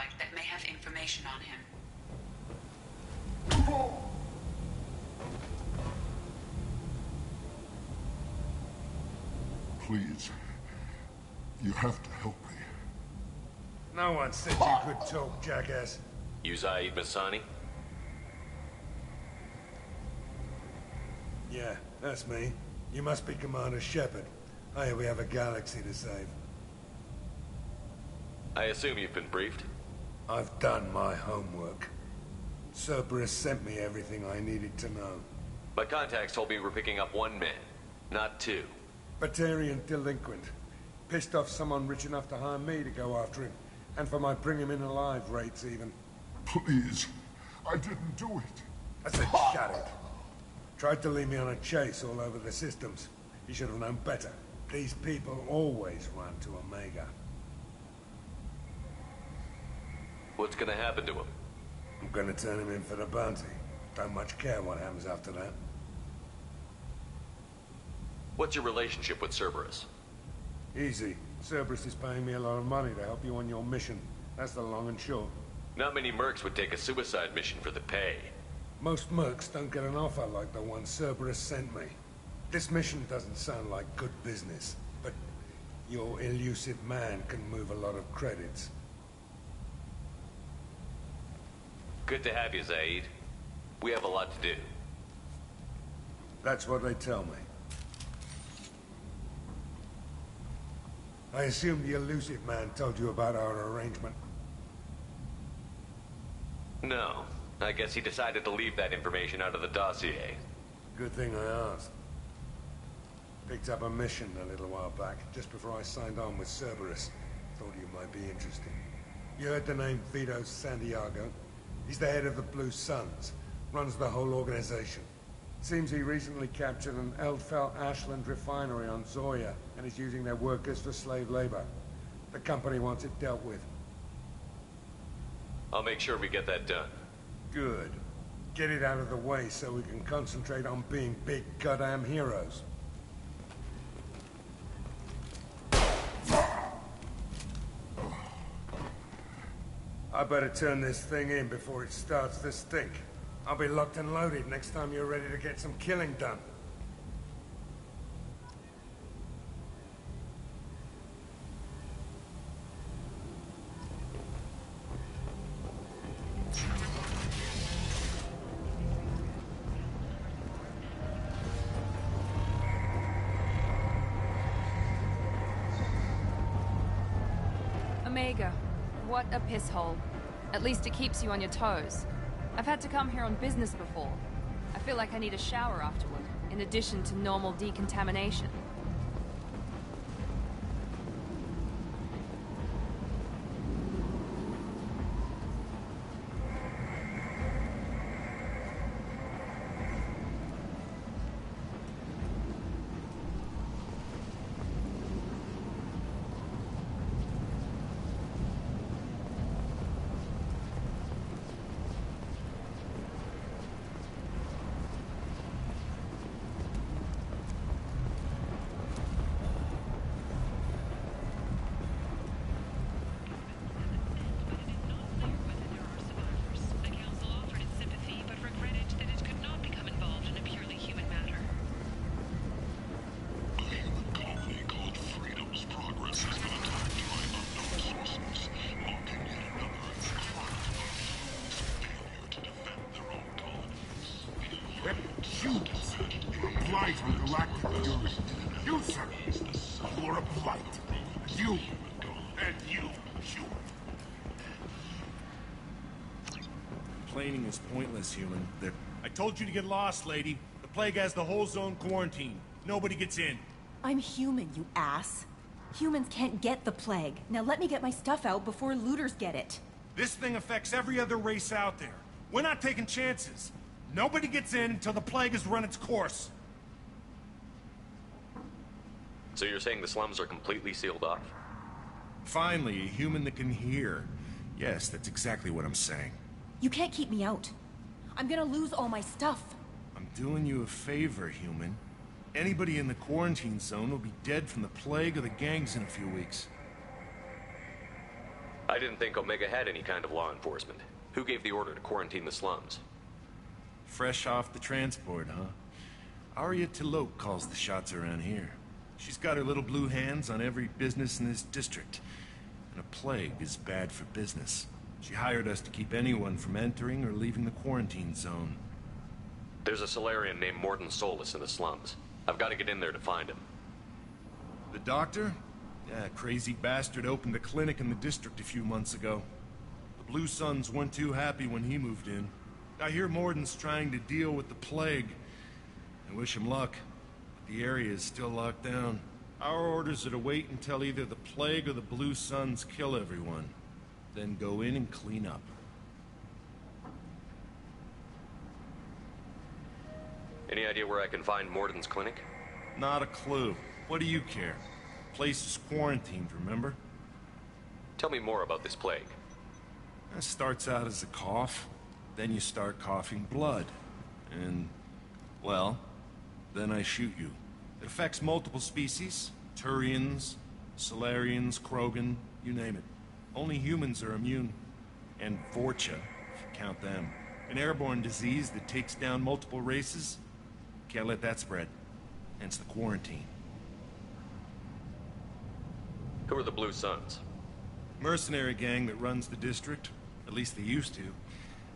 artifact that may have information on him. Please. You have to help me. No one said you could talk, jackass. You Zaid Masani? Yeah, that's me. You must be Commander Shepard. Hey, we have a galaxy to save. I assume you've been briefed? I've done my homework. Cerberus sent me everything I needed to know. My contacts told me we're picking up one man, not two. Batarian delinquent. Pissed off someone rich enough to hire me to go after him. And for my bring him in alive rates even. Please. I didn't do it. I said shut it. Tried to lead me on a chase all over the systems. He should have known better. These people always run to Omega. What's gonna happen to him? I'm gonna turn him in for the bounty. Don't much care what happens after that. What's your relationship with Cerberus? Easy. Cerberus is paying me a lot of money to help you on your mission. That's the long and short. Not many mercs would take a suicide mission for the pay. Most mercs don't get an offer like the one Cerberus sent me. This mission doesn't sound like good business, but your elusive man can move a lot of credits. Good to have you, Zaid. We have a lot to do. That's what they tell me. I assume the elusive man told you about our arrangement. No. I guess he decided to leave that information out of the dossier. Good thing I asked. Picked up a mission a little while back, just before I signed on with Cerberus. Thought you might be interested. You heard the name Vito Santiago? He's the head of the Blue Suns. Runs the whole organization. Seems he recently captured an Eldfell Ashland refinery on Zoya and is using their workers for slave labor. The company wants it dealt with. I'll make sure we get that done. Good. Get it out of the way so we can concentrate on being big goddamn heroes. I better turn this thing in before it starts to stink. I'll be locked and loaded next time you're ready to get some killing done. Omega, what a piss hole. At least it keeps you on your toes. I've had to come here on business before. I feel like I need a shower afterward, in addition to normal decontamination. Blight on galactic fury. You, sir, you're a blight. You, and you. Complaining is pointless, human. I told you to get lost, lady. The plague has the whole zone quarantined. Nobody gets in. I'm human, you ass. Humans can't get the plague. Now let me get my stuff out before looters get it. This thing affects every other race out there. We're not taking chances. Nobody gets in until the plague has run its course. So you're saying the slums are completely sealed off? Finally, a human that can hear. Yes, that's exactly what I'm saying. You can't keep me out. I'm gonna lose all my stuff. I'm doing you a favor, human. Anybody in the quarantine zone will be dead from the plague or the gangs in a few weeks. I didn't think Omega had any kind of law enforcement. Who gave the order to quarantine the slums? Fresh off the transport, huh? Arya Tiloke calls the shots around here. She's got her little blue hands on every business in this district. And a plague is bad for business. She hired us to keep anyone from entering or leaving the quarantine zone. There's a Solarian named Morton Solus in the slums. I've got to get in there to find him. The doctor? Yeah, crazy bastard opened a clinic in the district a few months ago. The Blue Suns weren't too happy when he moved in. I hear Morton's trying to deal with the plague. I wish him luck, but the area is still locked down. Our orders are to wait until either the plague or the Blue Suns kill everyone. Then go in and clean up. Any idea where I can find Morton's clinic? Not a clue. What do you care? Place is quarantined, remember? Tell me more about this plague. It starts out as a cough, then you start coughing blood. And, well, then I shoot you. It affects multiple species. Turians, Solarians, Krogan, you name it. Only humans are immune. And Vorcha, if you count them. An airborne disease that takes down multiple races. Can't let that spread. Hence the quarantine. Who are the Blue Suns? Mercenary gang that runs the district. At least they used to.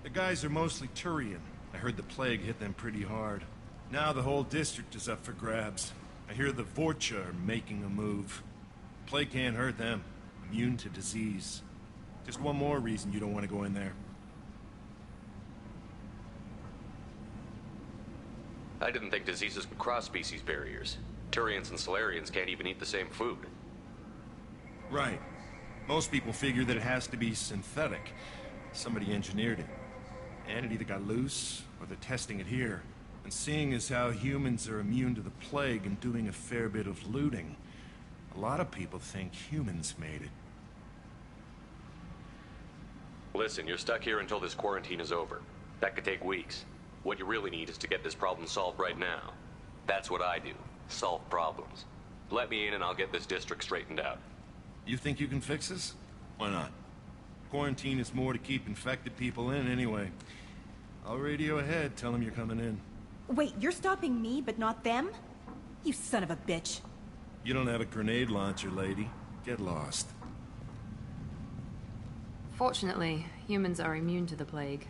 The guys are mostly Turian. I heard the plague hit them pretty hard. Now the whole district is up for grabs. I hear the Vorcha are making a move. Plague can't hurt them. Immune to disease. Just one more reason you don't want to go in there. I didn't think diseases could cross species barriers. Turians and Solarians can't even eat the same food. Right. Most people figure that it has to be synthetic. Somebody engineered it. And it either got loose, or they're testing it here. And seeing as how humans are immune to the plague and doing a fair bit of looting, a lot of people think humans made it. Listen, you're stuck here until this quarantine is over. That could take weeks. What you really need is to get this problem solved right now. That's what I do. Solve problems. Let me in and I'll get this district straightened out. You think you can fix this? Why not? Quarantine is more to keep infected people in anyway. I'll radio ahead, tell them you're coming in. Wait, you're stopping me, but not them? You son of a bitch. You don't have a grenade launcher, lady. Get lost. Fortunately, humans are immune to the plague.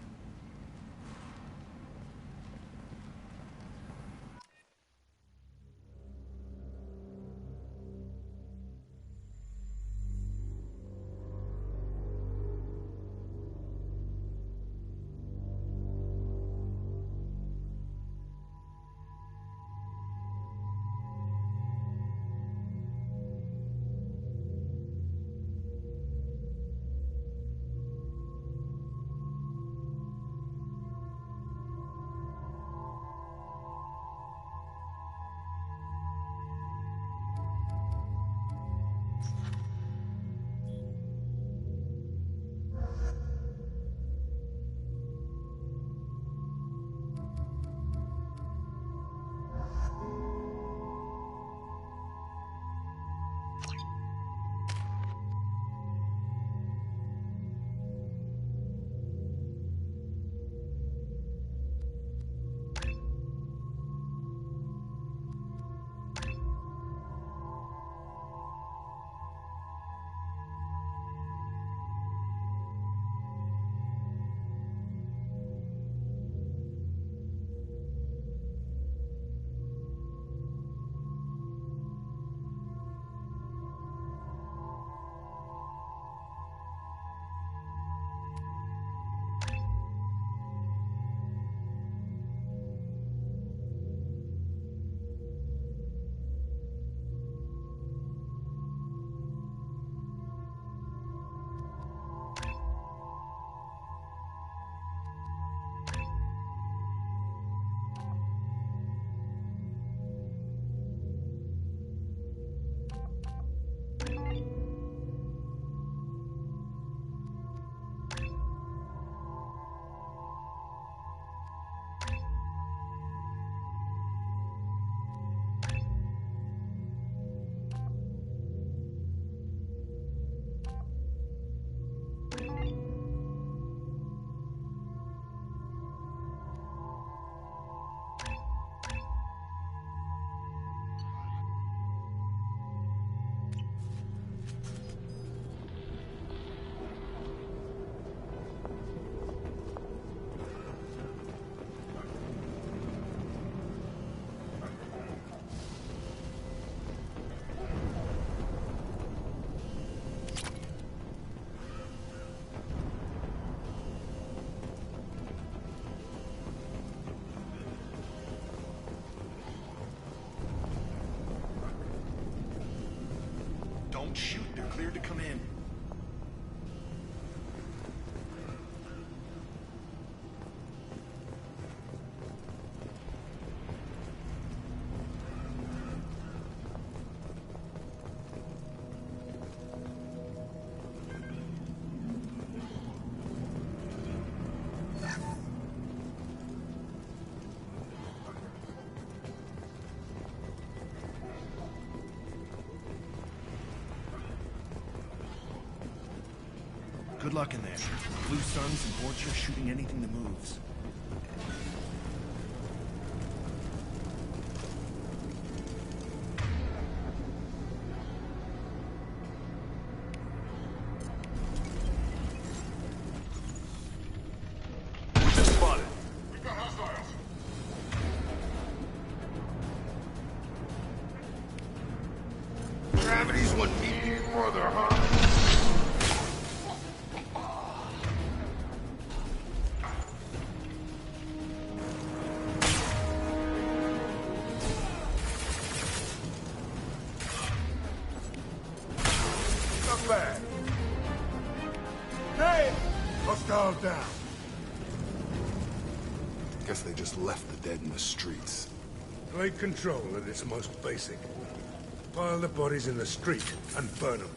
Don't shoot, they're cleared to come in. Good luck in there. Blue Suns and Vorcha shooting anything that moves. We just spotted. We got hostiles. Gravity's what beat you further, huh? Bad. Hey! Hostile down. Guess they just left the dead in the streets. Blade control at its most basic. Pile the bodies in the street and burn them.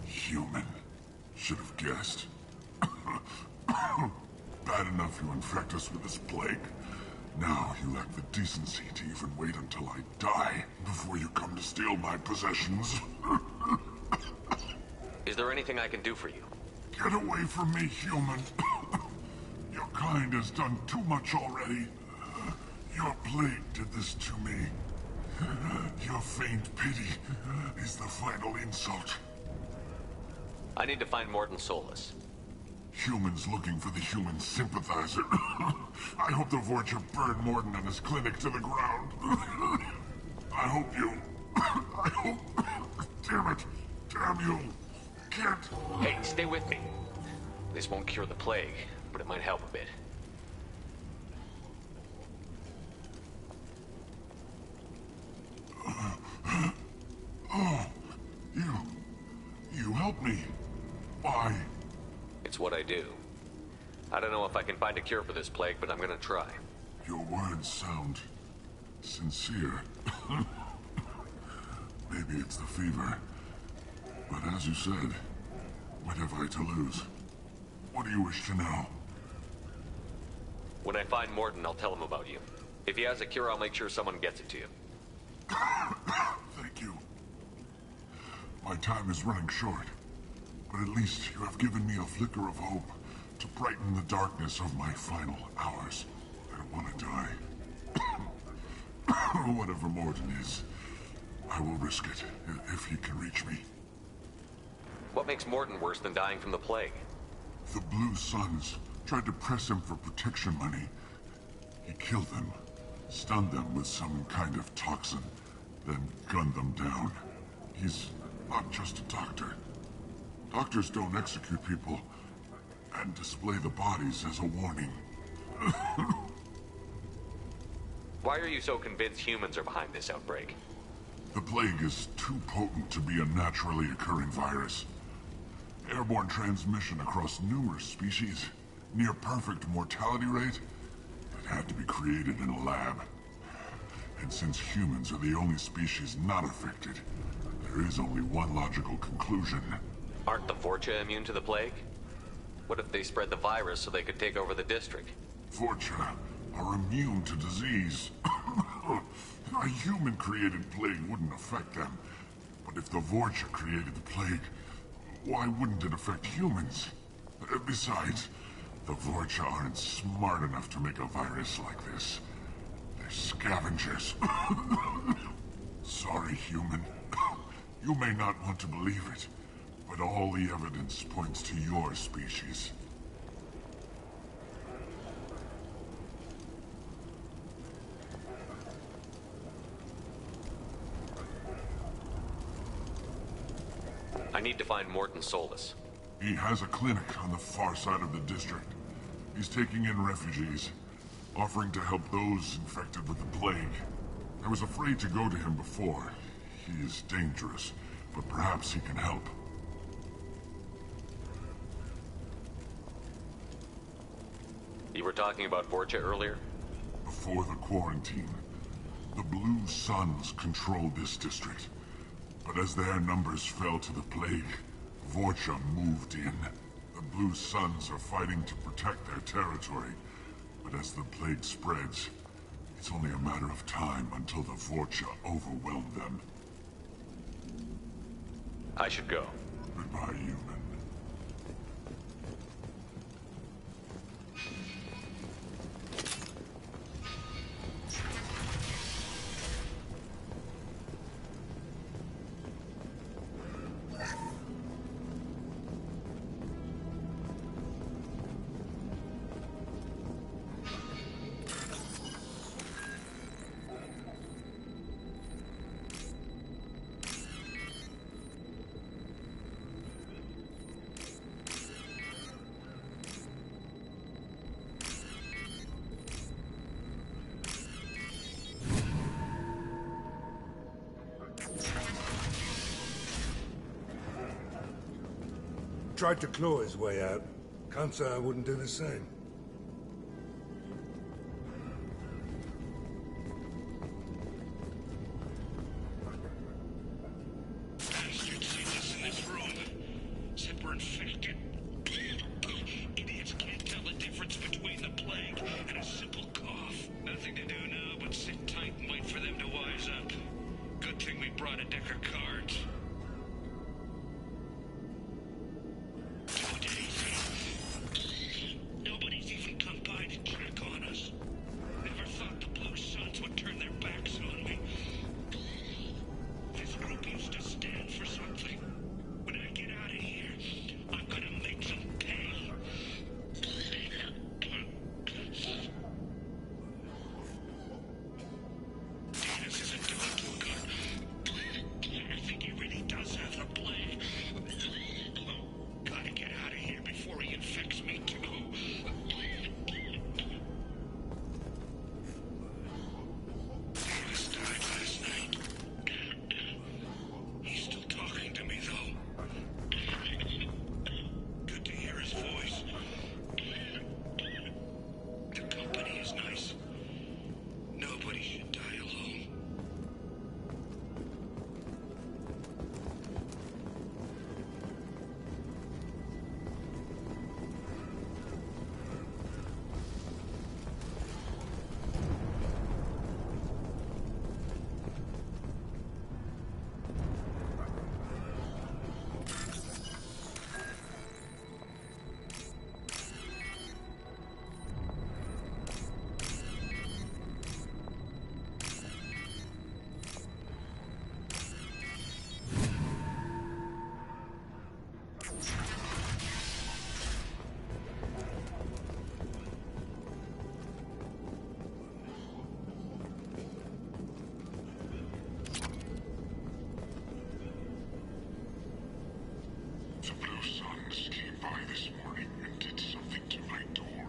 Human. Should have guessed. Bad enough you infect us with this plague. Now you lack the decency to even wait until I die before you come to steal my possessions. Is there anything I can do for you? Get away from me, human. Your kind has done too much already. Your plague did this to me. Your faint pity is the final insult. I need to find Morton Solus. Humans looking for the human sympathizer. I hope the Vorcha burned Morton and his clinic to the ground. I hope you... I hope... Damn it. Damn you. Can't... Hey, stay with me. This won't cure the plague, but it might help a bit. Oh, you helped me. Why? It's what I do. I don't know if I can find a cure for this plague, but I'm gonna try. Your words sound sincere. Maybe it's the fever. But as you said, what have I to lose? What do you wish to know? When I find Morton, I'll tell him about you. If he has a cure, I'll make sure someone gets it to you. Thank you. My time is running short, but at least you have given me a flicker of hope to brighten the darkness of my final hours. I don't want to die. Whatever Morton is, I will risk it if he can reach me. What makes Morton worse than dying from the plague? The Blue Suns tried to press him for protection money. He killed them, stunned them with some kind of toxin, then gunned them down. He's not just a doctor. Doctors don't execute people and display the bodies as a warning. Why are you so convinced humans are behind this outbreak? The plague is too potent to be a naturally occurring virus. Airborne transmission across numerous species, near perfect mortality rate. It had to be created in a lab. And since humans are the only species not affected, there is only one logical conclusion. Aren't the Vorcha immune to the plague? What if they spread the virus so they could take over the district? Vorcha are immune to disease. A human-created plague wouldn't affect them. But if the Vorcha created the plague, why wouldn't it affect humans? Besides, the Vorcha aren't smart enough to make a virus like this. They're scavengers. Sorry, human. You may not want to believe it, but all the evidence points to your species. I need to find Morton Solus. He has a clinic on the far side of the district. He's taking in refugees, offering to help those infected with the plague. I was afraid to go to him before. He is dangerous, but perhaps he can help. You were talking about Vorcha earlier? Before the quarantine, the Blue Suns controlled this district. But as their numbers fell to the plague, Vorcha moved in. The Blue Suns are fighting to protect their territory. But as the plague spreads, it's only a matter of time until the Vorcha overwhelm them. I should go. Goodbye, human. Tried to claw his way out. Can't say I wouldn't do the same. Bastards see us in this room. Said we're infected. Idiots can't tell the difference between the plague and a simple cough. Nothing to do now but sit tight and wait for them to wise up. Good thing we brought a deck of cards. Nobody's even come by to check on us. Never thought the Blue Suns would turn their backs on me. This group used to stand for something. When I get out of here, I'm gonna make them pay. Dennis isn't doing too good. I think he really does have the plague. Gotta get out of here before he infects me too. Dennis died last night. He's still talking to me though. Good to hear his voice. The company is nice. Nobody should die alone. The Blue Suns came by this morning and did something to my door.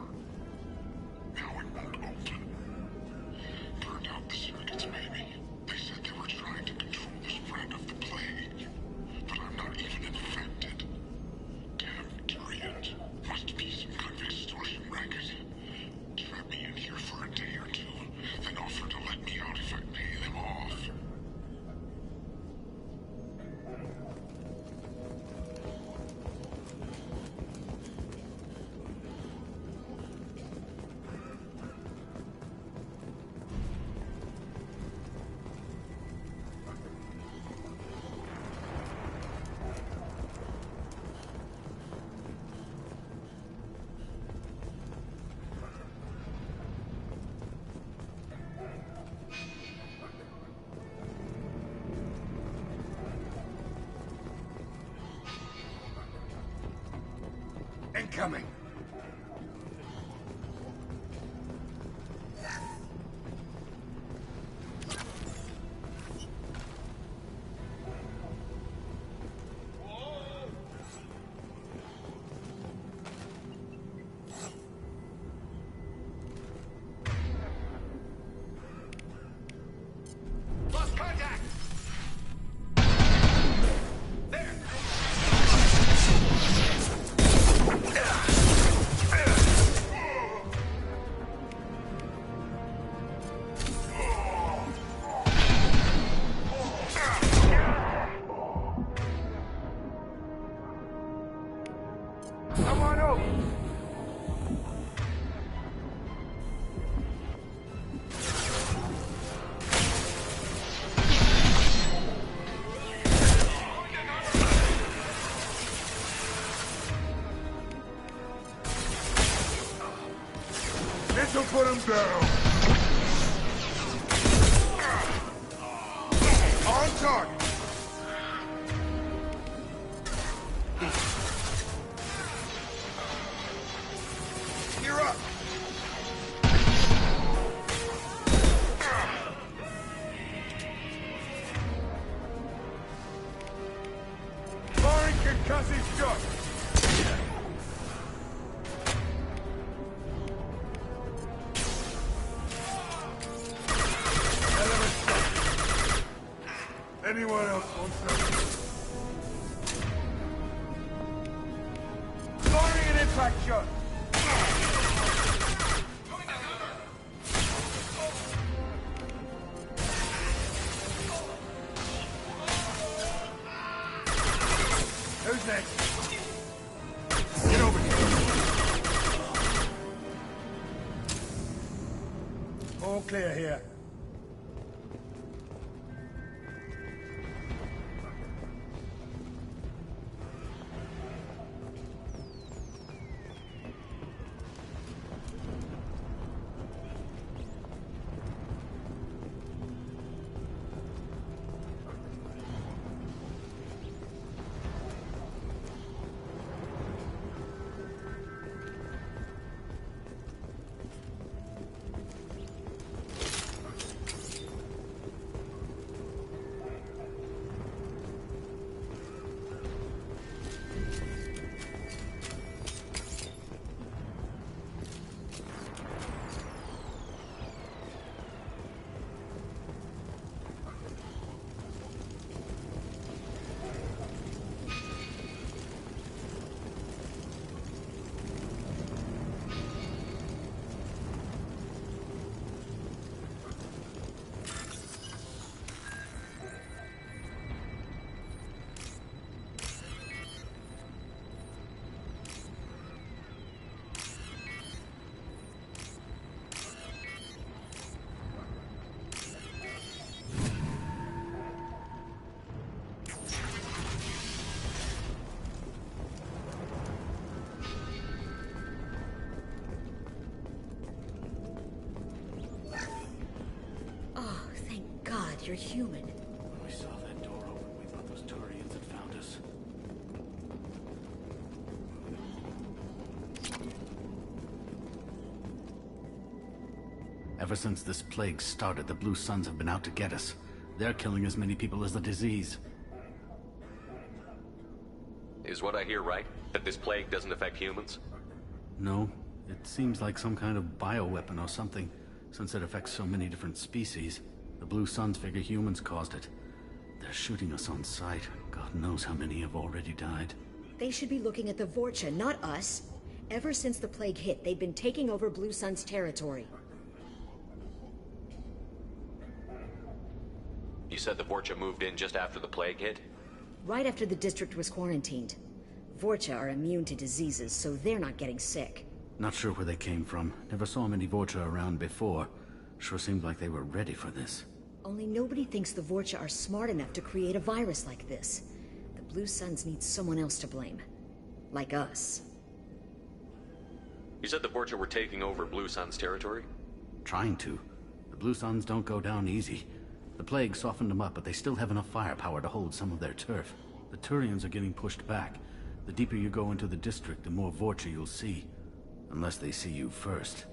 Now it won't open. Burned out the circuits, maybe. They said they were trying to control the spread of the plague. But I'm not even infected. Damn Turians. Must be some kind of extortion racket. Trap me in here for a day or two, then offer to let me out if I pay them off. coming. Lost contact! There! Come on over! This'll put him down. On target. You're up. Firing concussive shot. Anyone else wants that? Firing an impact shot. Who's next? Get over here. All clear here. You're human. When we saw that door open, we thought those Turians had found us. Ever since this plague started, the Blue Suns have been out to get us. They're killing as many people as the disease. Is what I hear right? That this plague doesn't affect humans? No, it seems like some kind of bioweapon or something, since it affects so many different species. The Blue Suns figure humans caused it. They're shooting us on sight. God knows how many have already died. They should be looking at the Vorcha, not us. Ever since the plague hit, they've been taking over Blue Sun's territory. You said the Vorcha moved in just after the plague hit? Right after the district was quarantined. Vorcha are immune to diseases, so they're not getting sick. Not sure where they came from. Never saw many Vorcha around before. Sure seemed like they were ready for this. Only nobody thinks the Vorcha are smart enough to create a virus like this. The Blue Suns need someone else to blame. Like us. You said the Vorcha were taking over Blue Sun's territory? Trying to. The Blue Suns don't go down easy. The plague softened them up, but they still have enough firepower to hold some of their turf. The Turians are getting pushed back. The deeper you go into the district, the more Vorcha you'll see. Unless they see you first.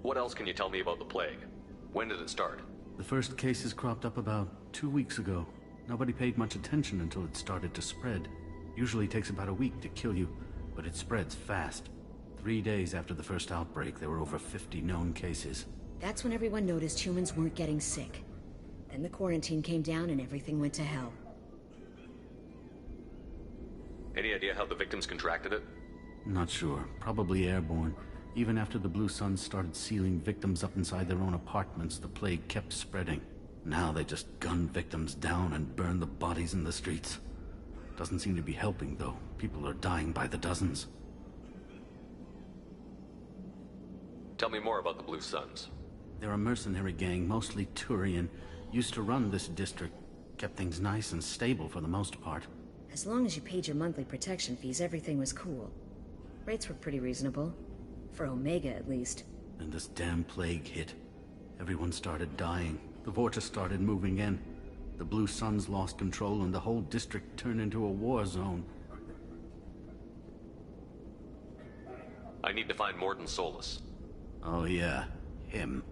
What else can you tell me about the plague? When did it start? The first cases cropped up about 2 weeks ago. Nobody paid much attention until it started to spread. Usually takes about a week to kill you, but it spreads fast. 3 days after the first outbreak, there were over 50 known cases. That's when everyone noticed humans weren't getting sick. Then the quarantine came down and everything went to hell. Any idea how the victims contracted it? Not sure. Probably airborne. Even after the Blue Suns started sealing victims up inside their own apartments, the plague kept spreading. Now they just gun victims down and burn the bodies in the streets. Doesn't seem to be helping, though. People are dying by the dozens. Tell me more about the Blue Suns. They're a mercenary gang, mostly Turian. Used to run this district. Kept things nice and stable for the most part. As long as you paid your monthly protection fees, everything was cool. Rates were pretty reasonable. For Omega, at least. Then this damn plague hit. Everyone started dying. The Vorcha started moving in. The Blue Suns lost control and the whole district turned into a war zone. I need to find Morden Solus. Oh yeah, him.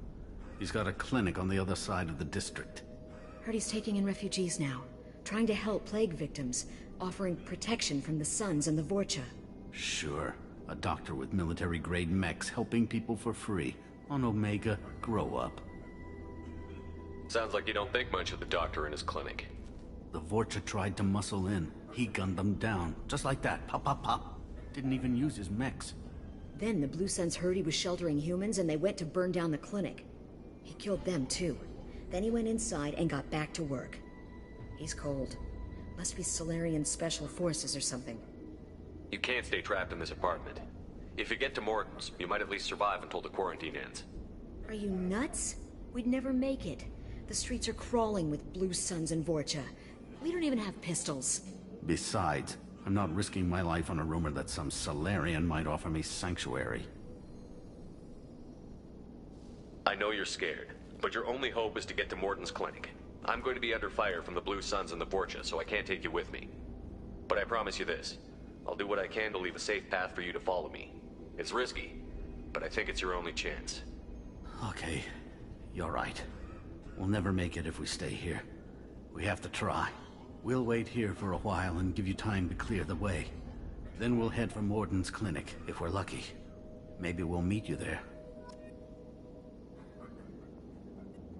He's got a clinic on the other side of the district. Heard he's taking in refugees now. Trying to help plague victims. Offering protection from the Suns and the Vorcha. Sure. A doctor with military-grade mechs helping people for free. On Omega, grow up. Sounds like you don't think much of the doctor in his clinic. The Vorcha tried to muscle in. He gunned them down. Just like that. Pop, pop, pop. Didn't even use his mechs. Then the Blue Suns heard he was sheltering humans and they went to burn down the clinic. He killed them too. Then he went inside and got back to work. He's cold. Must be Solarian Special Forces or something. You can't stay trapped in this apartment. If you get to Morton's, you might at least survive until the quarantine ends. Are you nuts? We'd never make it. The streets are crawling with Blue Suns and Vorcha. We don't even have pistols. Besides, I'm not risking my life on a rumor that some Solarian might offer me sanctuary. I know you're scared, but your only hope is to get to Morton's clinic. I'm going to be under fire from the Blue Suns and the Vorcha, so I can't take you with me. But I promise you this. I'll do what I can to leave a safe path for you to follow me. It's risky, but I think it's your only chance. Okay, you're right. We'll never make it if we stay here. We have to try. We'll wait here for a while and give you time to clear the way. Then we'll head for Morden's clinic, if we're lucky. Maybe we'll meet you there.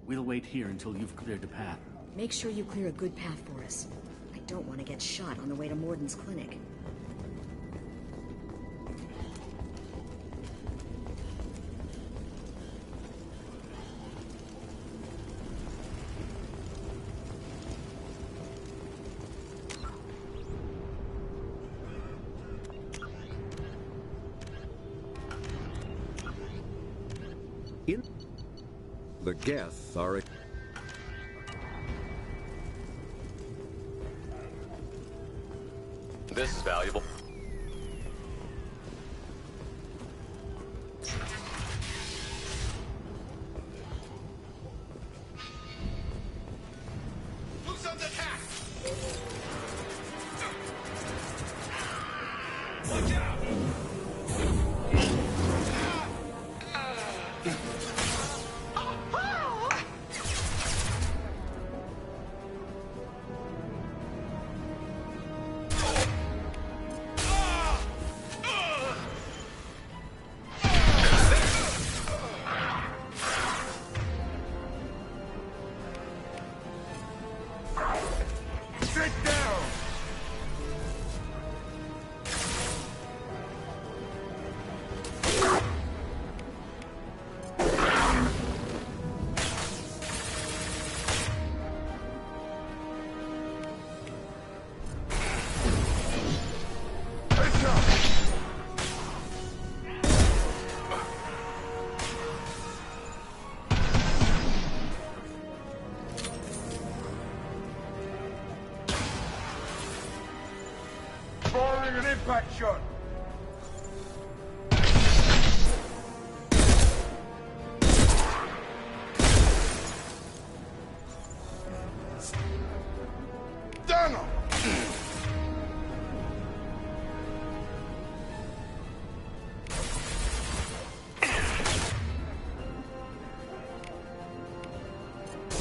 We'll wait here until you've cleared the path. Make sure you clear a good path for us. I don't want to get shot on the way to Morden's clinic. The guests are... This is valuable. Blue Suns attack! Watch out! Firing an impact shot.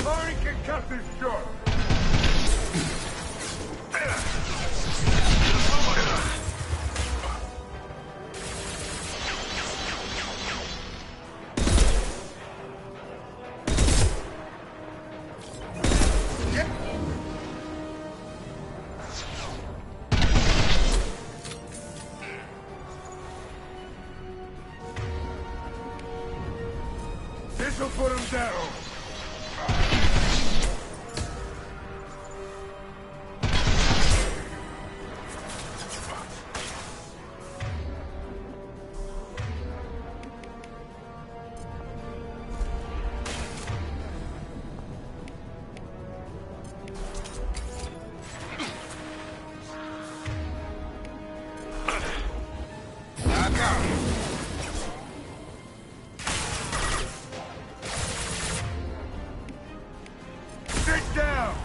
Firing can cut this short. This'll put him down. Sit down!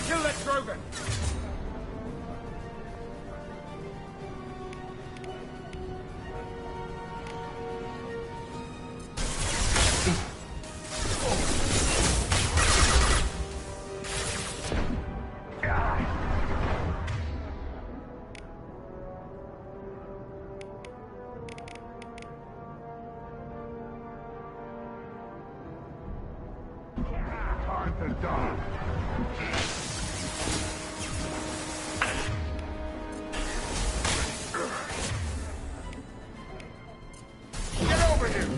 Kill that Drogon! Time to die. Get over here!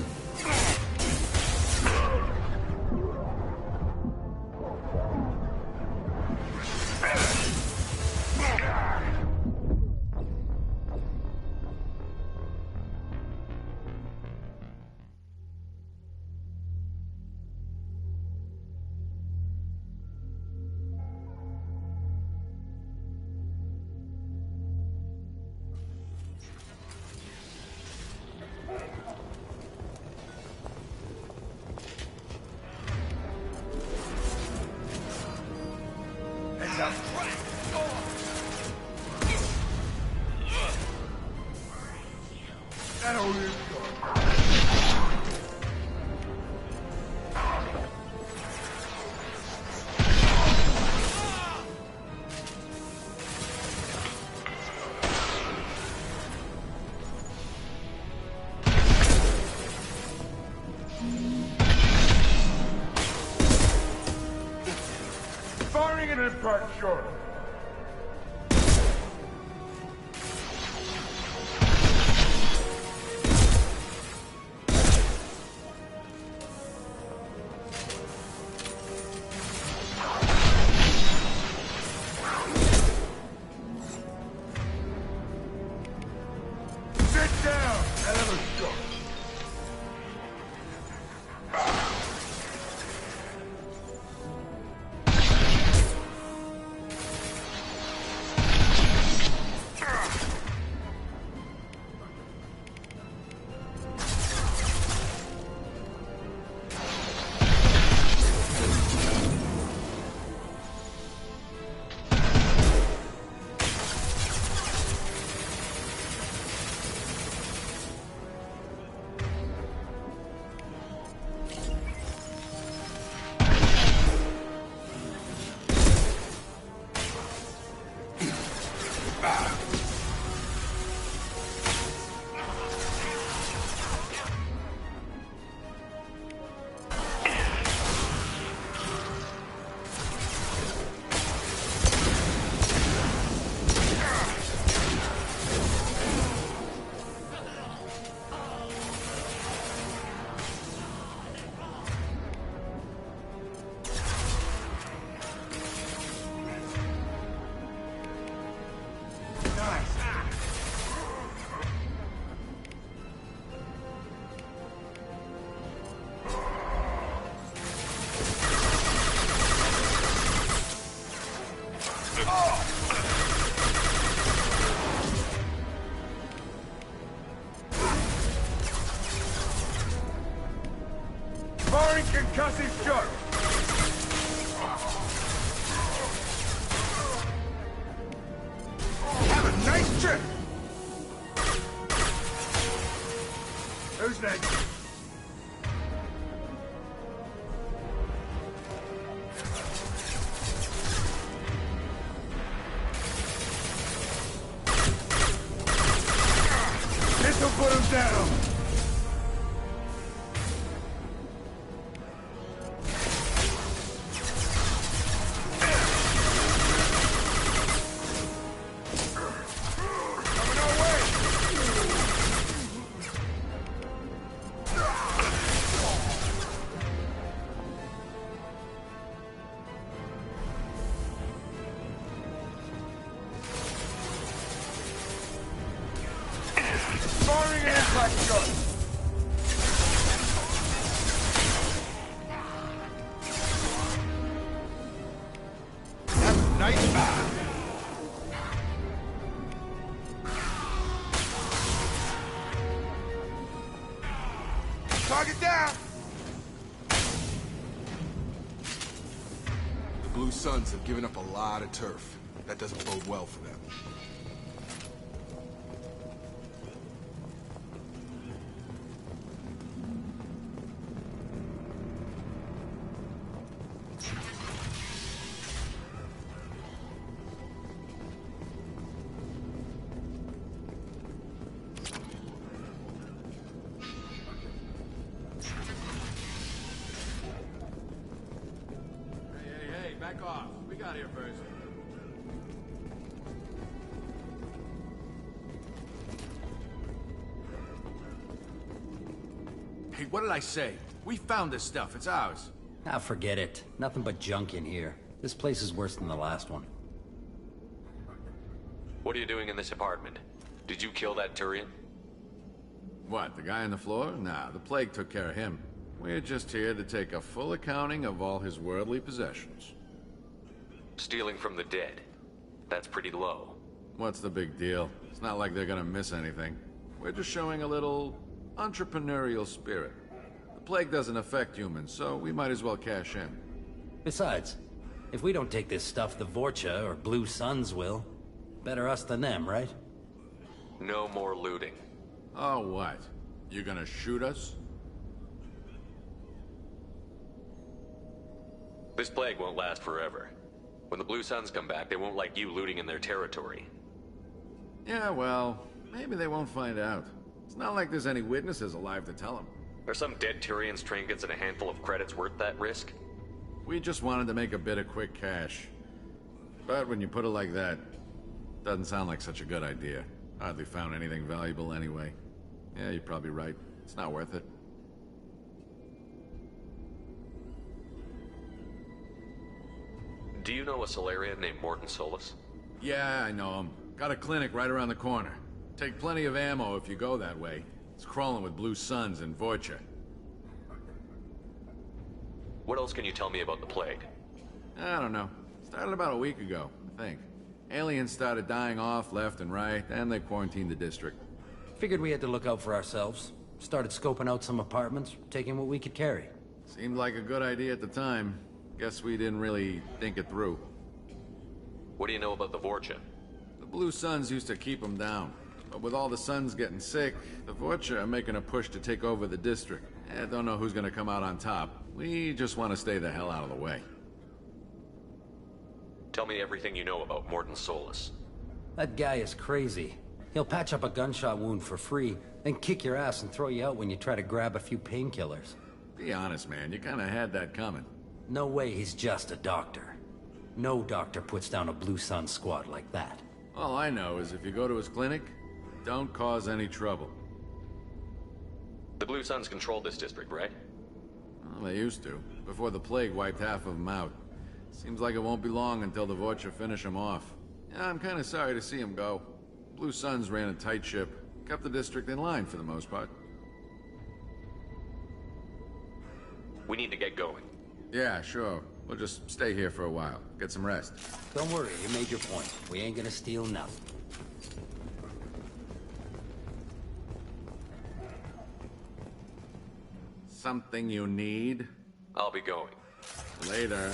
Heads up. That old is gone. Firing an impact shot. Sit down! Hell of a shot. Concussive shot! Have a nice trip! Who's next? This'll put him down! Firing an impact shot! That's nice. Target down! The Blue Suns have given up a lot of turf. That doesn't bode well for them. Hey, back off. We got here first. Hey, what did I say? We found this stuff. It's ours. Ah, forget it. Nothing but junk in here. This place is worse than the last one. What are you doing in this apartment? Did you kill that Turian? What, the guy on the floor? Nah, the plague took care of him. We're just here to take a full accounting of all his worldly possessions. Stealing from the dead. That's pretty low. What's the big deal? It's not like they're gonna miss anything. We're just showing a little entrepreneurial spirit. The plague doesn't affect humans, so we might as well cash in. Besides, if we don't take this stuff, the Vorcha or Blue Suns will. Better us than them, right? No more looting. Oh, what? You gonna shoot us? This plague won't last forever. When the Blue Suns come back, they won't like you looting in their territory. Yeah, well, maybe they won't find out. It's not like there's any witnesses alive to tell them. Are some dead Turians' trinkets and a handful of credits worth that risk? We just wanted to make a bit of quick cash. But when you put it like that, doesn't sound like such a good idea. Hardly found anything valuable anyway. Yeah, you're probably right. It's not worth it. Do you know a Solarian named Morton Solus? Yeah, I know him. Got a clinic right around the corner. Take plenty of ammo if you go that way. It's crawling with Blue Suns and Vorcha. What else can you tell me about the plague? I don't know. Started about a week ago, I think. Aliens started dying off left and right, and they quarantined the district. Figured we had to look out for ourselves. Started scoping out some apartments, taking what we could carry. Seemed like a good idea at the time. Guess we didn't really think it through. What do you know about the Vorcha? The Blue Suns used to keep them down. But with all the Suns getting sick, the Vorcha are making a push to take over the district. I don't know who's gonna come out on top. We just want to stay the hell out of the way. Tell me everything you know about Morton Solus. That guy is crazy. He'll patch up a gunshot wound for free, then kick your ass and throw you out when you try to grab a few painkillers. Be honest, man. You kinda had that coming. No way he's just a doctor. No doctor puts down a Blue Sun squad like that. All I know is if you go to his clinic, don't cause any trouble. The Blue Suns control this district, right? Well, they used to, before the plague wiped half of them out. Seems like it won't be long until the Vorcha finish them off. Yeah, I'm kinda sorry to see him go. Blue Suns ran a tight ship, kept the district in line for the most part. We need to get going. Yeah, sure. We'll just stay here for a while. Get some rest. Don't worry, you made your point. We ain't gonna steal nothing. Something you need? I'll be going. Later.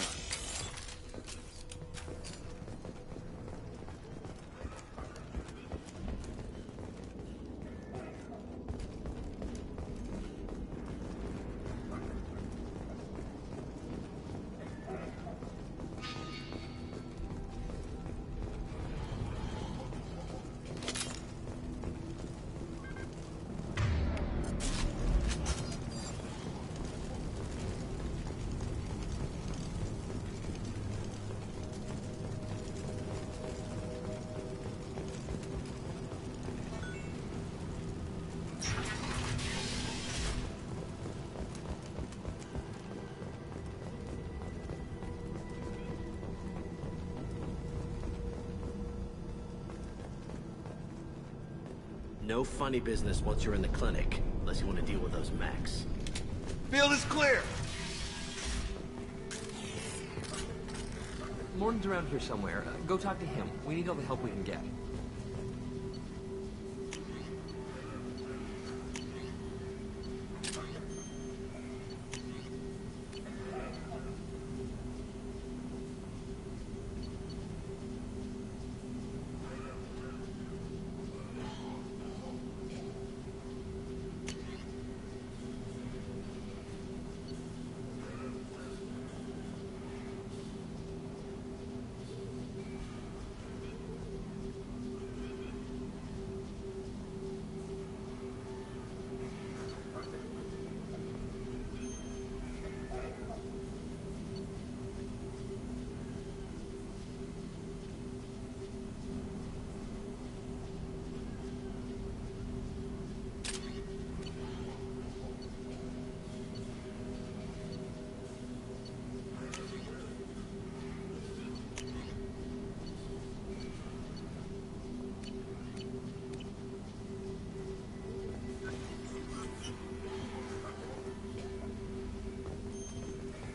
No funny business once you're in the clinic, unless you want to deal with those mechs. Field is clear! Morton's around here somewhere. Go talk to him. We need all the help we can get.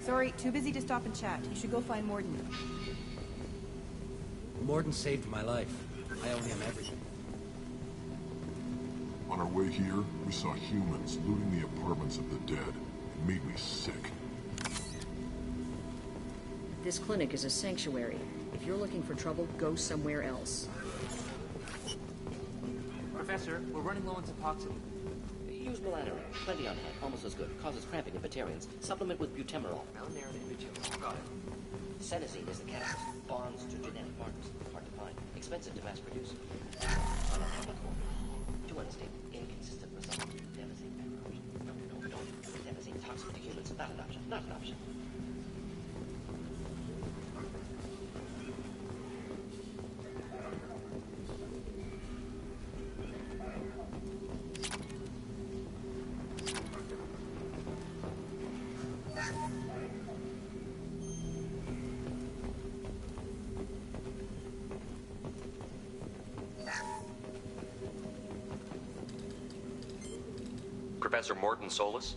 Sorry, too busy to stop and chat. You should go find Morden. Morden saved my life. I owe him everything. On our way here, we saw humans looting the apartments of the dead. It made me sick. This clinic is a sanctuary. If you're looking for trouble, go somewhere else. Professor, we're running low on Suboxone. Use melatonin. Plenty on hand. Almost as good. Causes cramping in vegetarians. Supplement with butemerol. Melatonin and butemerol. Got it. Senescene is the catalyst. Bonds to genetic markers. Hard to find. Expensive to mass produce. Unethical. Too unstable. Inconsistent result. Devastating macros. No, don't. Devastating toxic to humans. Not an option. Not an option. Professor Morton Solus?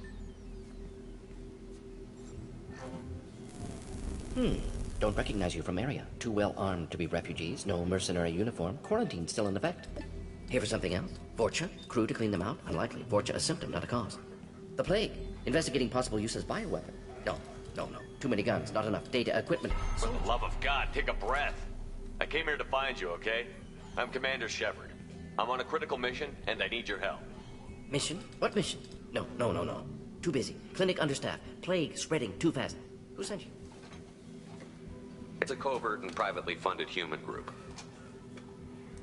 Don't recognize you from area. Too well armed to be refugees. No mercenary uniform. Quarantine still in effect. Here for something else? Vorcha? Crew to clean them out? Unlikely. Vorcha a symptom, not a cause. The plague. Investigating possible use as bioweapon. No. Too many guns, not enough data, equipment. For the love of God, take a breath. I came here to find you, okay? I'm Commander Shepard. I'm on a critical mission, and I need your help. Mission? What mission? No. Too busy. Clinic understaffed. Plague spreading too fast. Who sent you? It's a covert and privately funded human group.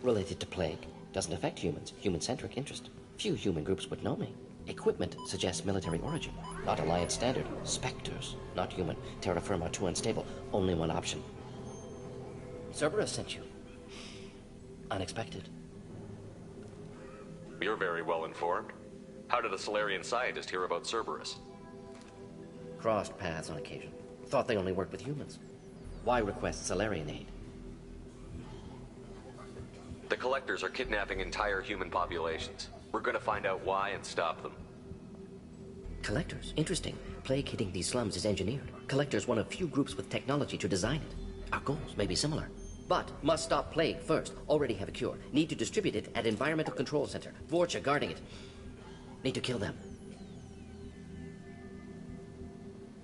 Related to plague. Doesn't affect humans. Human-centric interest. Few human groups would know me. Equipment suggests military origin. Not Alliance standard. Spectres. Not human. Terra firma too unstable. Only one option. Cerberus sent you. Unexpected. You're very well informed. How did a Solarian scientist hear about Cerberus? Crossed paths on occasion. Thought they only worked with humans. Why request Solarian aid? The Collectors are kidnapping entire human populations. We're gonna find out why and stop them. Collectors? Interesting. Plague hitting these slums is engineered. Collectors one of few groups with technology to design it. Our goals may be similar. But must stop plague first. Already have a cure. Need to distribute it at Environmental Control Center. Vorcha guarding it. Need to kill them.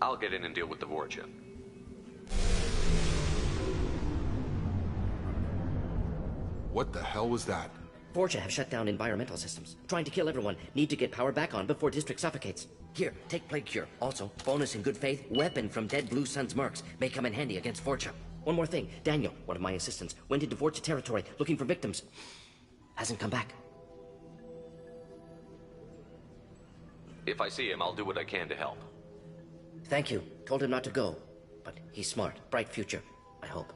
I'll get in and deal with the Vorcha. What the hell was that? Vorcha have shut down environmental systems. Trying to kill everyone. Need to get power back on before District suffocates. Here, take Plague Cure. Also, bonus in good faith, weapon from dead Blue Sun's mercs. May come in handy against Vorcha. One more thing. Daniel, one of my assistants, went into Vorcha territory looking for victims. Hasn't come back. If I see him, I'll do what I can to help. Thank you. Told him not to go. But he's smart. Bright future. I hope.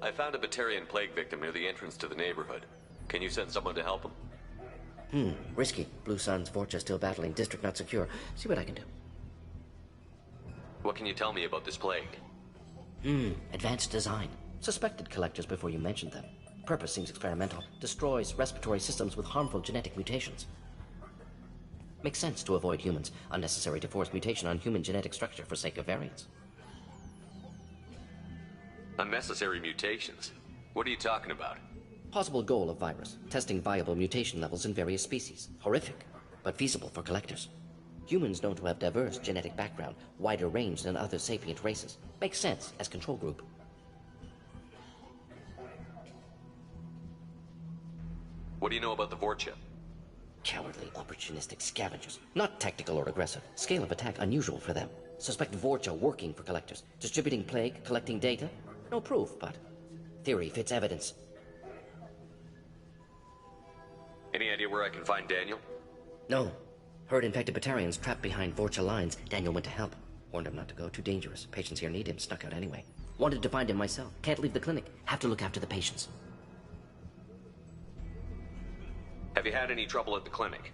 I found a Batarian plague victim near the entrance to the neighborhood. Can you send someone to help him? Risky. Blue Sun's Vorcha still battling. District not secure. See what I can do. What can you tell me about this plague? Advanced design. Suspected collectors before you mentioned them. Purpose seems experimental. Destroys respiratory systems with harmful genetic mutations. Makes sense to avoid humans. Unnecessary to force mutation on human genetic structure for sake of variants. Unnecessary mutations? What are you talking about? Possible goal of virus. Testing viable mutation levels in various species. Horrific, but feasible for collectors. Humans known to have diverse genetic background, wider range than other sapient races. Makes sense as control group. What do you know about the Vorcha? Cowardly, opportunistic scavengers. Not tactical or aggressive. Scale of attack unusual for them. Suspect Vorcha working for collectors. Distributing plague, collecting data. No proof, but theory fits evidence. Any idea where I can find Daniel? No. Heard infected Batarians trapped behind Vorcha lines. Daniel went to help. Warned him not to go. Too dangerous. Patients here need him. Snuck out anyway. Wanted to find him myself. Can't leave the clinic. Have to look after the patients. Have you had any trouble at the clinic?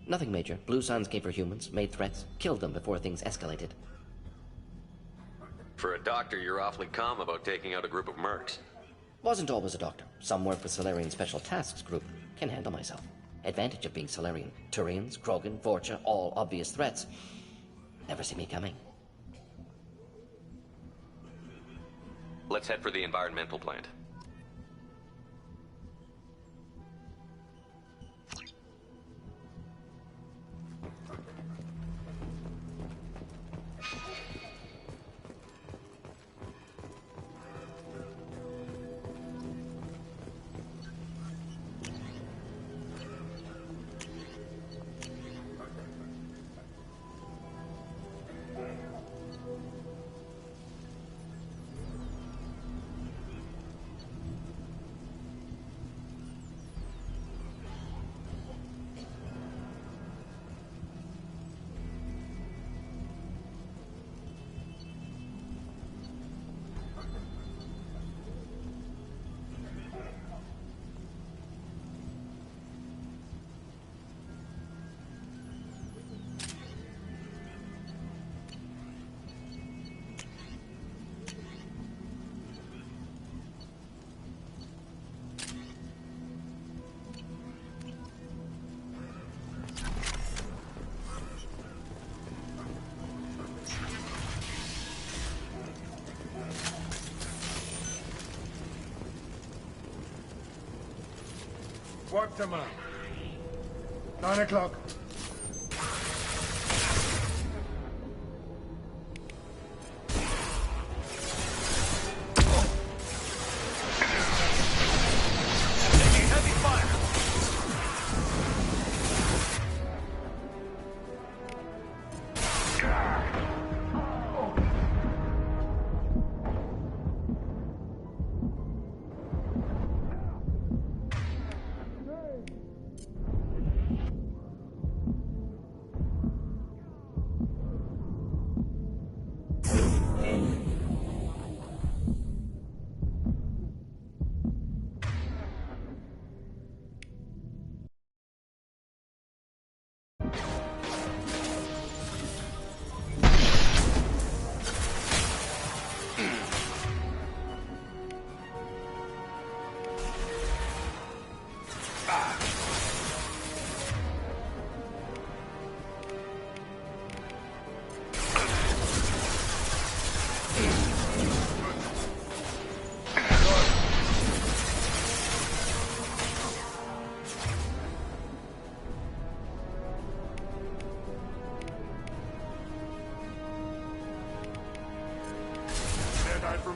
Nothing major. Blue Suns came for humans, made threats, killed them before things escalated. For a doctor, you're awfully calm about taking out a group of mercs. Wasn't always a doctor. Some work with Solarian Special Tasks Group. Can handle myself. Advantage of being Solarian. Turians, Krogan, Vorcha, all obvious threats. Never see me coming. Let's head for the environmental plant. What tomorrow? 9 o'clock.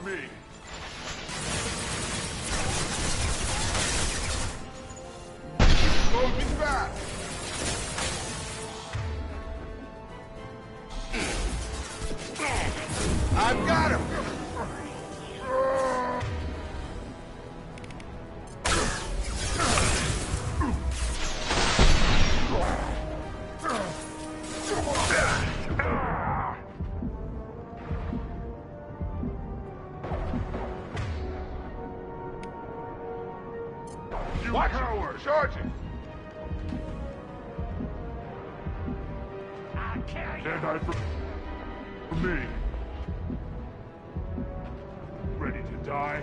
me. Slows me back. I've got him. You coward! Charging! I'll kill you. Stand by for me. Ready to die?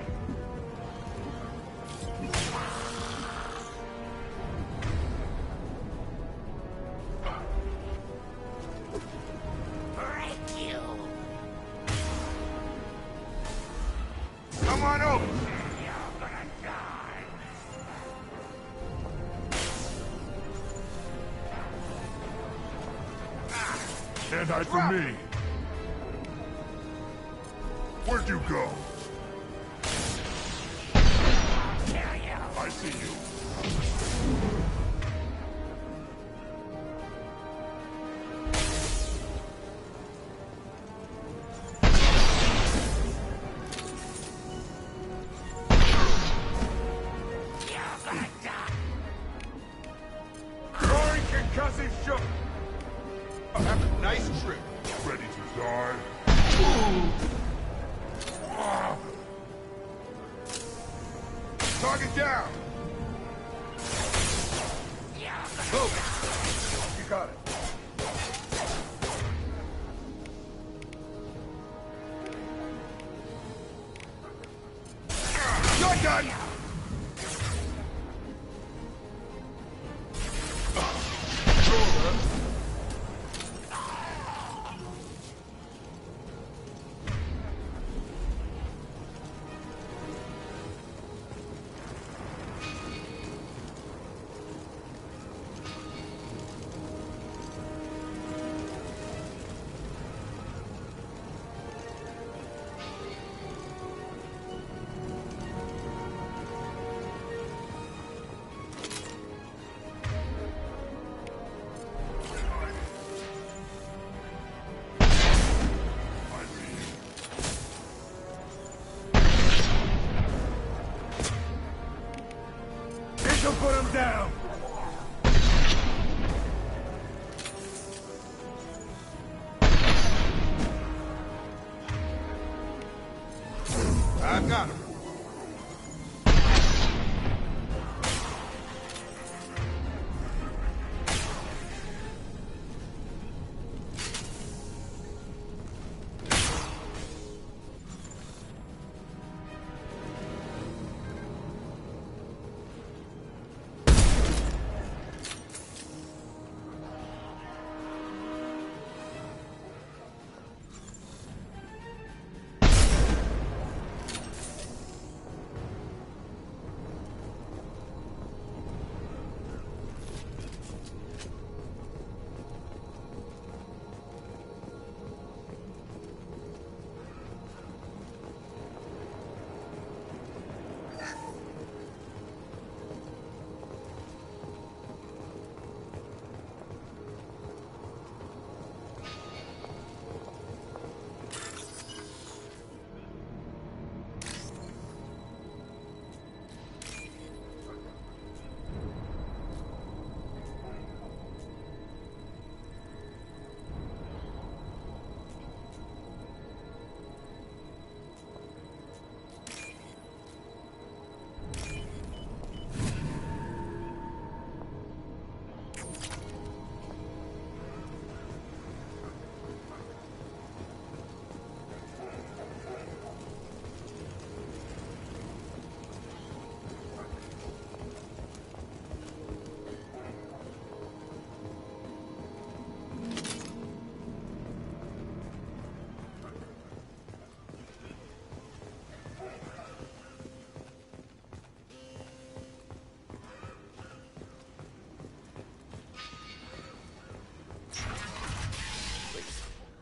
Break you. Come on over. You're gonna die. Stand by for me. Where'd you go? I see you. You're gonna die. Throwing concussive shock. Have a nice trip. Ready to die? Target down. Move. You got it. You're done. This'll put him down. I've got him.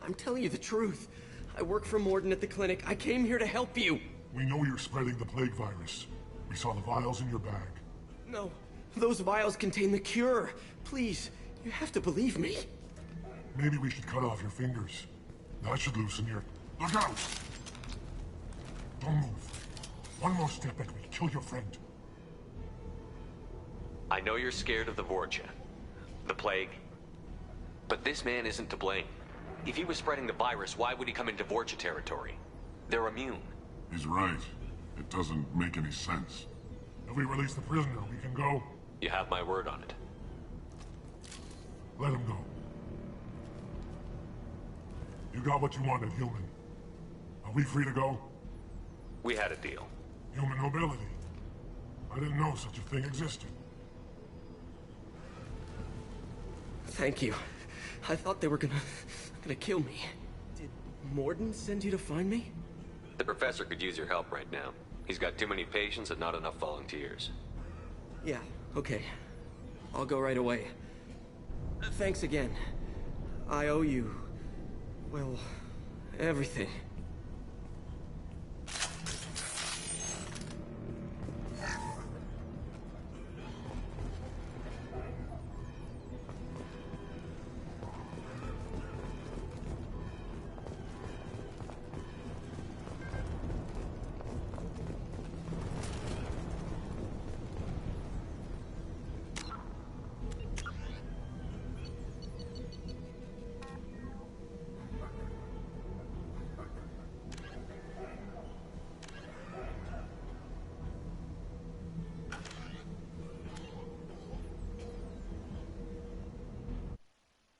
I'm telling you the truth. I work for Morden at the clinic. I came here to help you. We know you're spreading the plague virus. We saw the vials in your bag. No, those vials contain the cure. Please, you have to believe me. Maybe we should cut off your fingers. That should loosen your... Look out! Don't move. One more step and we kill your friend. I know you're scared of the Vorcha, the plague, but this man isn't to blame. If he was spreading the virus, why would he come into Vorcha territory? They're immune. He's right. It doesn't make any sense. If we release the prisoner, we can go. You have my word on it. Let him go. You got what you wanted, human. Are we free to go? We had a deal. Human nobility. I didn't know such a thing existed. Thank you. I thought they were gonna kill me. Did Morden send you to find me? The professor could use your help right now. He's got too many patients and not enough volunteers. Yeah, okay. I'll go right away. Thanks again. I owe you... well, everything.